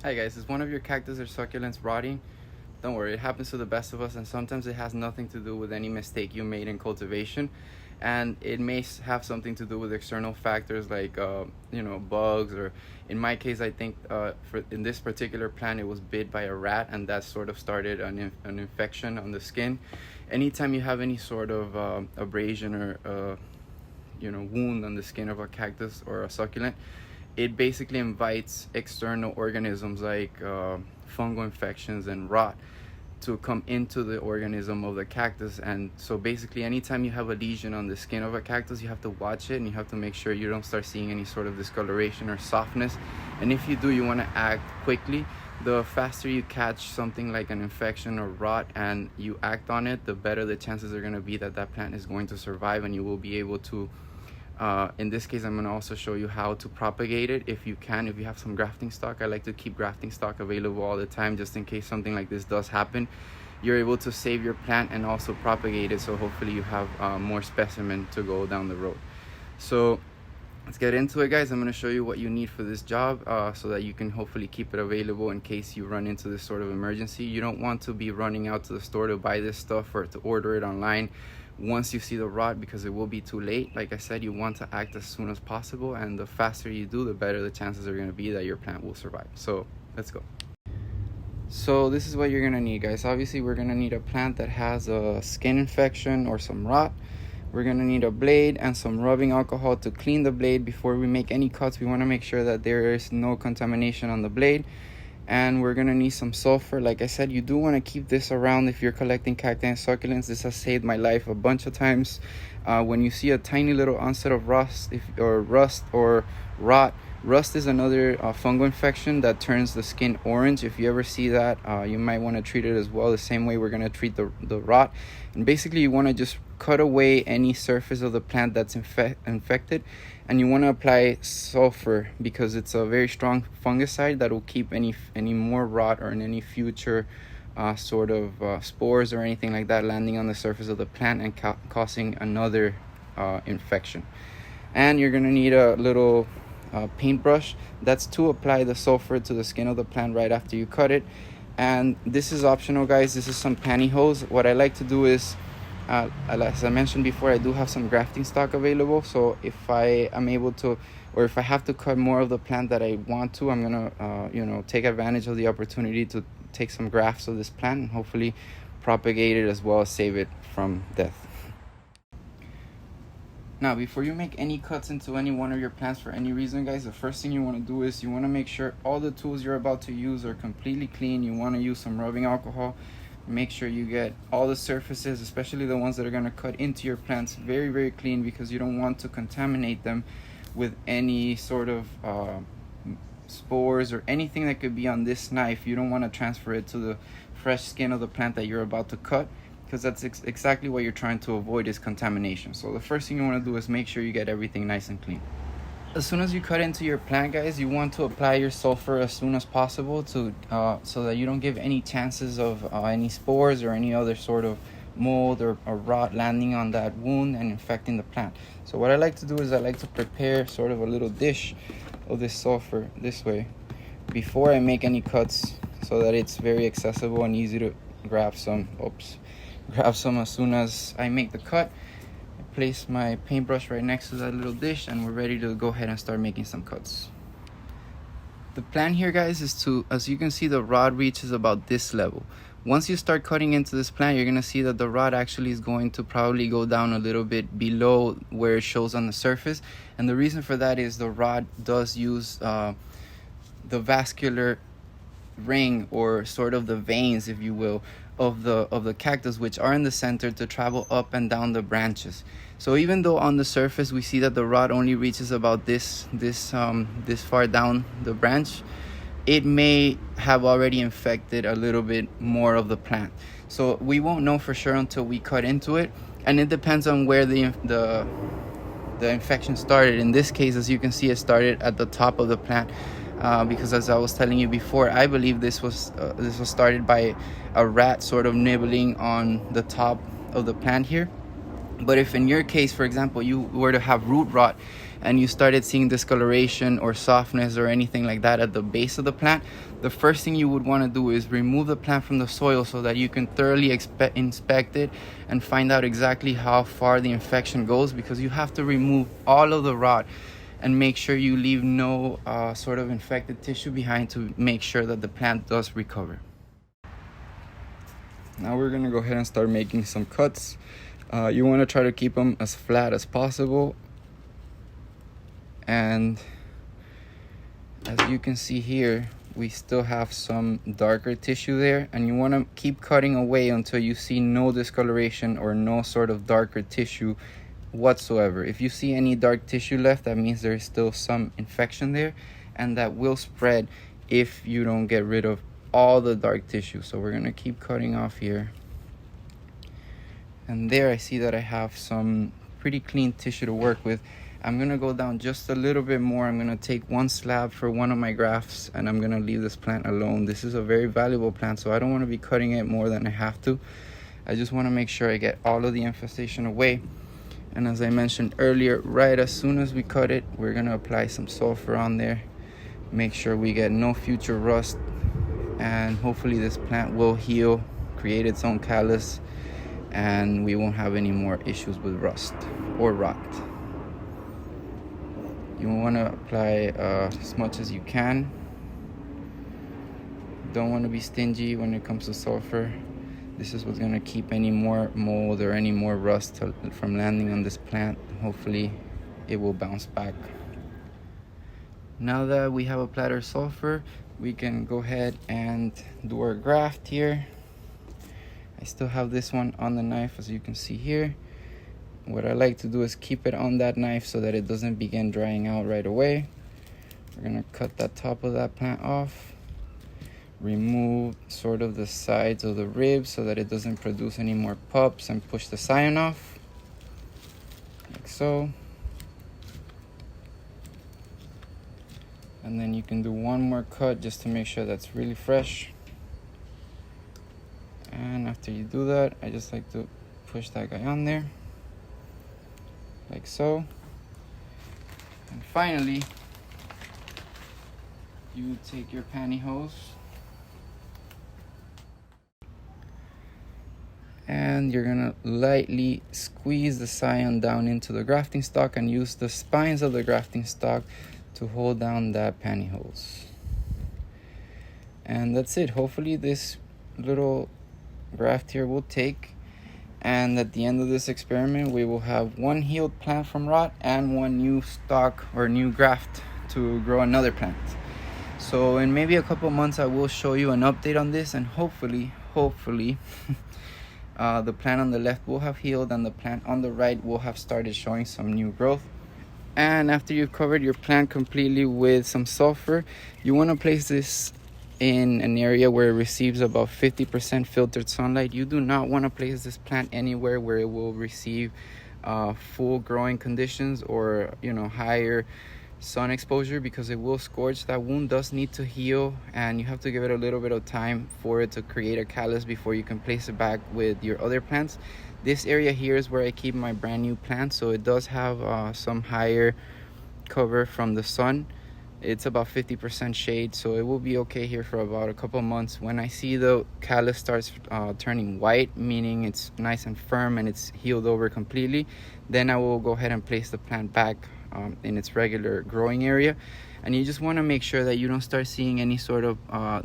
Hi guys, is one of your cactus or succulents rotting? Don't worry, it happens to the best of us, and sometimes it has nothing to do with any mistake you made in cultivation, and it may have something to do with external factors like bugs, or in my case I think in this particular plant it was bit by a rat, and that sort of started an infection on the skin. Anytime you have any sort of abrasion or wound on the skin of a cactus or a succulent, it basically invites external organisms like fungal infections and rot to come into the organism of the cactus. And so basically anytime you have a lesion on the skin of a cactus, you have to watch it and you have to make sure you don't start seeing any sort of discoloration or softness. And if you do, you want to act quickly. The faster you catch something like an infection or rot and you act on it, the better the chances are going to be that that plant is going to survive, and you will be able to in this case I'm going to also show you how to propagate it if you can. If you have some grafting stock, I like to keep grafting stock available all the time just in case something like this does happen. You're able to save your plant and also propagate it, so hopefully you have more specimen to go down the road. So let's get into it, guys. I'm going to show you what you need for this job so that you can hopefully keep it available in case you run into this sort of emergency. You don't want to be running out to the store to buy this stuff or to order it online once you see the rot, because it will be too late. Like I said, you want to act as soon as possible, and the faster you do, the better the chances are going to be that your plant will survive. So let's go. So this is what you're going to need, guys. Obviously we're going to need a plant that has a skin infection or some rot. We're going to need a blade and some rubbing alcohol to clean the blade. Before we make any cuts, we want to make sure that there is no contamination on the blade. And we're going to need some sulfur. Like I said, you do want to keep this around if you're collecting cacti and succulents. This has saved my life a bunch of times. When you see a tiny little onset of rust or rot, rust is another fungal infection that turns the skin orange. If you ever see that, you might want to treat it as well, the same way we're going to treat the rot. And basically you want to just cut away any surface of the plant that's infected, and you want to apply sulfur because it's a very strong fungicide that will keep any more rot or any future spores or anything like that landing on the surface of the plant and causing another infection. And you're going to need a little paintbrush. That's to apply the sulfur to the skin of the plant right after you cut it. And this is optional, guys. This is some pantyhose. What I like to do is as I mentioned before, I do have some grafting stock available, so if I am able to, or if I have to cut more of the plant that I want to, I'm gonna take advantage of the opportunity to take some grafts of this plant and hopefully propagate it as well as save it from death. Now, before you make any cuts into any one of your plants for any reason, guys, the first thing you want to do is you want to make sure all the tools you're about to use are completely clean. You want to use some rubbing alcohol. Make sure you get all the surfaces, especially the ones that are going to cut into your plants, very, very clean, because you don't want to contaminate them with any sort of spores or anything that could be on this knife. You don't want to transfer it to the fresh skin of the plant that you're about to cut, because that's exactly what you're trying to avoid, is contamination. So the first thing you want to do is make sure you get everything nice and clean. As soon as you cut into your plant, guys, you want to apply your sulfur as soon as possible to so that you don't give any chances of any spores or any other sort of mold or rot landing on that wound and infecting the plant. So what I like to do is I like to prepare sort of a little dish of this sulfur this way before I make any cuts, so that it's very accessible and easy to grab some as soon as I make the cut. Place my paintbrush right next to that little dish, and we're ready to go ahead and start making some cuts. The plan here, guys, is to, as you can see, the rod reaches about this level. Once you start cutting into this plant, you're going to see that the rod actually is going to probably go down a little bit below where it shows on the surface. And the reason for that is the rod does use the vascular ring, or sort of the veins, if you will, of the cactus, which are in the center, to travel up and down the branches. So even though on the surface we see that the rod only reaches about this far down the branch, it may have already infected a little bit more of the plant. So we won't know for sure until we cut into it, and it depends on where the infection started. In this case, as you can see, it started at the top of the plant. Because as I was telling you before, I believe this was started by a rat sort of nibbling on the top of the plant here. But if in your case, for example, you were to have root rot and you started seeing discoloration or softness or anything like that at the base of the plant, the first thing you would want to do is remove the plant from the soil so that you can thoroughly inspect it and find out exactly how far the infection goes, because you have to remove all of the rot and make sure you leave no sort of infected tissue behind to make sure that the plant does recover. Now we're gonna go ahead and start making some cuts. You want to try to keep them as flat as possible, and as you can see here, we still have some darker tissue there, and you want to keep cutting away until you see no discoloration or no sort of darker tissue whatsoever. If you see any dark tissue left, that means there's still some infection there, and that will spread if you don't get rid of all the dark tissue. So we're going to keep cutting off here, and there I see that I have some pretty clean tissue to work with. I'm going to go down just a little bit more. I'm going to take one slab for one of my grafts, and I'm going to leave this plant alone. This is a very valuable plant, so I don't want to be cutting it more than I have to. I just want to make sure I get all of the infestation away. And as I mentioned earlier, right as soon as we cut it, we're going to apply some sulfur on there. Make sure we get no future rust, and hopefully this plant will heal, create its own callus, and we won't have any more issues with rust or rot. You want to apply as much as you can. Don't want to be stingy when it comes to sulfur. This is what's going to keep any more mold or any more rust from landing on this plant. Hopefully it will bounce back. Now that we have applied our sulfur, we can go ahead and do our graft here. I still have this one on the knife, as you can see here. What I like to do is keep it on that knife so that it doesn't begin drying out right away. We're going to cut that top of that plant off. Remove sort of the sides of the ribs so that it doesn't produce any more pups, and push the scion off, like so. And then you can do one more cut just to make sure that's really fresh. And after you do that, I just like to push that guy on there, like so. And finally, you take your pantyhose and you're gonna lightly squeeze the scion down into the grafting stock and use the spines of the grafting stock to hold down that pantyhose. And that's it. Hopefully this little graft here will take, and at the end of this experiment we will have one healed plant from rot and one new stock or new graft to grow another plant. So in maybe a couple months I will show you an update on this, and hopefully the plant on the left will have healed and the plant on the right will have started showing some new growth. And after you've covered your plant completely with some sulfur, you want to place this in an area where it receives about 50% filtered sunlight. You do not want to place this plant anywhere where it will receive full growing conditions or higher sun exposure, because it will scorch. That wound does need to heal, and you have to give it a little bit of time for it to create a callus before you can place it back with your other plants. This area here is where I keep my brand new plants, so it does have some higher cover from the sun. It's about 50% shade, so it will be okay here for about a couple months. When I see the callus starts turning white, meaning it's nice and firm and it's healed over completely, then I will go ahead and place the plant back in its regular growing area. And you just want to make sure that you don't start seeing any sort of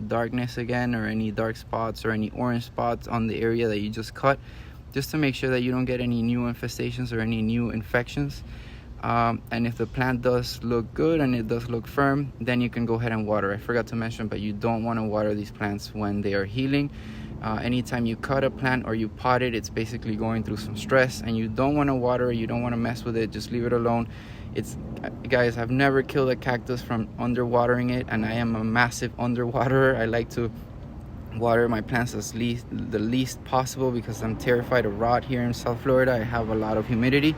darkness again, or any dark spots or any orange spots on the area that you just cut, just to make sure that you don't get any new infestations or any new infections. And if the plant does look good and it does look firm, then you can go ahead and water. I forgot to mention, but you don't want to water these plants when they are healing. Anytime you cut a plant or you pot it, it's basically going through some stress, and you don't want to water it, you don't want to mess with it. Just leave it alone. Guys, I've never killed a cactus from underwatering it, and I am a massive underwaterer. I like to water my plants the least possible because I'm terrified of rot here in South Florida. I have a lot of humidity.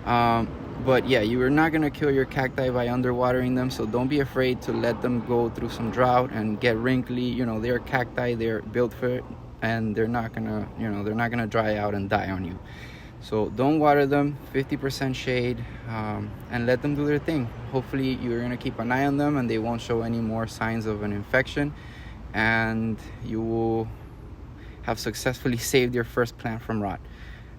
But yeah, you are not going to kill your cacti by underwatering them, so don't be afraid to let them go through some drought and get wrinkly. They're cacti, they're built for it, and they're not going to dry out and die on you. So don't water them, 50% shade, and let them do their thing. Hopefully you're gonna keep an eye on them and they won't show any more signs of an infection, and you will have successfully saved your first plant from rot.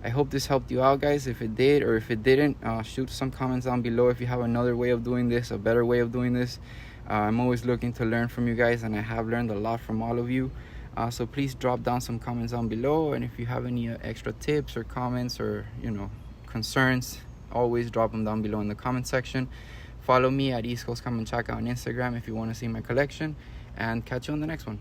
I hope this helped you out, guys. If it did, or if it didn't, shoot some comments down below if you have another way of doing this, a better way of doing this. I'm always looking to learn from you guys, and I have learned a lot from all of you. So please drop down some comments down below, and if you have any extra tips or comments or concerns, always drop them down below in the comment section. Follow me at East Coast Camanchaca on Instagram if you want to see my collection, and catch you on the next one.